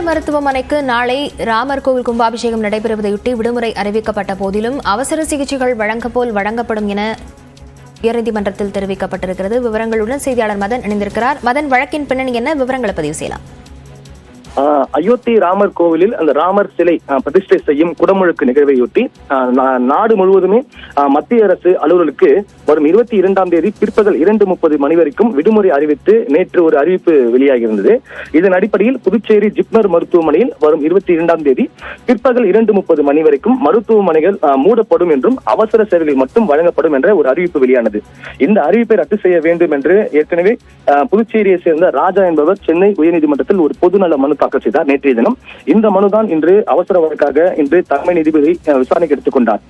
மருத்துவமனைக்கு நாளை ராமர் கோவில் கும்பாபிஷேகம் நடைபெறுவதையொட்டி விடுமுறை அறிவிக்கப்பட்ட போதிலும் அவசர சிகிச்சைகள் வழங்கப்படும் என உயர்நீதிமன்றத்தில் தெரிவிக்கப்பட்டிருக்கிறது. விவரங்களுடன் செய்தியாளர் மதன் இணைந்திருக்கிறார். மதன், வழக்கின் பின்னணி என்ன? விவரங்களை பதிவு செய்யலாம். அயோத்தி ராமர் கோவிலில் அந்த ராமர் சிலை பிரதிஷ்டை செய்யும் குடமுழுக்கு நிகழ்வையொட்டி நாடு முழுவதுமே மத்திய அரசு அலுவலர்களுக்கு வரும் 22ஆம் தேதி பிற்பகல் 2:30 மணி வரைக்கும் விடுமுறை அறிவித்து நேற்று ஒரு அறிவிப்பு வெளியாகியிருந்தது. இதன் அடிப்படையில் புதுச்சேரி ஜிப்மர் மருத்துவமனையில் வரும் 22ஆம் தேதி பிற்பகல் 2:30 மணி வரைக்கும் மருத்துவமனைகள் மூடப்படும் என்றும் அவசர சேவைகள் மட்டும் வழங்கப்படும் என்ற ஒரு அறிவிப்பு வெளியானது. இந்த அறிவிப்பை ரத்து செய்ய வேண்டும் என்று ஏற்கனவே புதுச்சேரியை சேர்ந்த ராஜா என்பவர் சென்னை உயர்நீதிமன்றத்தில் ஒரு பொதுநல மனு தாக்கல் செய்தார் நேற்றைய தினம். இந்த மனுதான் இன்று அவசர வழக்காக இன்று தலைமை நீதிபதி விசாரணைக்கு எடுத்துக்கொண்டார்.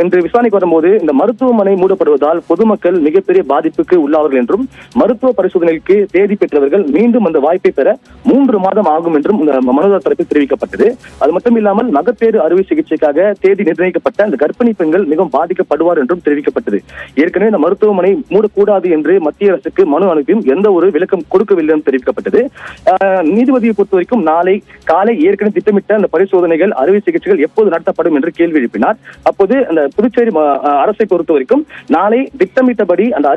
இன்று விசாரணைக்கு வரும்போது இந்த மருத்துவமனை மூடப்படுவதால் பொதுமக்கள் மிகப்பெரிய பாதிப்புக்கு உள்ளார்கள் என்றும் மருத்துவ பரிசோதனைக்கு தேதி பெற்றவர்கள் மீண்டும் அந்த வாய்ப்பை பெற 3 மாதம் ஆகும் என்றும் மனுதாரர் தரப்பில் தெரிவிக்கப்பட்டது. அது மட்டும் இல்லாமல் மகப்பேறு அறுவை சிகிச்சைக்காக தேதி நிர்ணயிக்கப்பட்ட அந்த கர்ப்பிணி பெண்கள் மிகவும் பாதிக்கப்படுவார் என்றும் தெரிவிக்கப்பட்டது. ஏற்கனவே இந்த மருத்துவமனை மூடக்கூடாது என்று மத்திய அரசுக்கு மனு அனுப்பியும் எந்த ஒரு விளக்கம் கொடுக்கவில்லை என்று தெரிவிக்கப்பட்டது. நீதிபதியை பொறுத்தவரைக்கும் நாளை காலை ஏற்கனவே திட்டமிட்ட அந்த பரிசோதனைகள் அறுவை சிகிச்சைகள் எப்போது நடத்தப்படும் என்று கேள்வி எழுப்பினார். அப்போது அந்த புதுச்சேரி அரசை பொறுத்த வரைக்கும் நாளை திட்டமிட்டபடி அந்த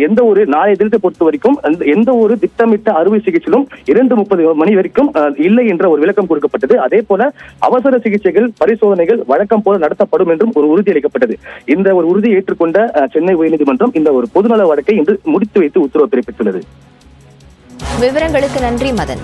எந்த ஒரு நாளைய தினத்தை பொறுத்த வரைக்கும் எந்த ஒரு திட்டமிட்ட அறுவை சிகிச்சையிலும் 2:30 மணி வரைக்கும் இல்லை என்ற ஒரு விளக்கம் கொடுக்கப்பட்டது. அதே போல அவசர சிகிச்சைகள் பரிசோதனைகள் வழக்கம் போல நடத்தப்படும் என்றும் ஒரு உறுதி அளிக்கப்பட்டது. இந்த ஒரு உறுதியை ஏற்றுக்கொண்ட சென்னை உயர்நீதிமன்றம் இந்த ஒரு பொதுநல வழக்கை இன்று முடித்து வைத்து உத்தரவு பிறப்பித்துள்ளது. விவரங்களுக்கு நன்றி மதன்.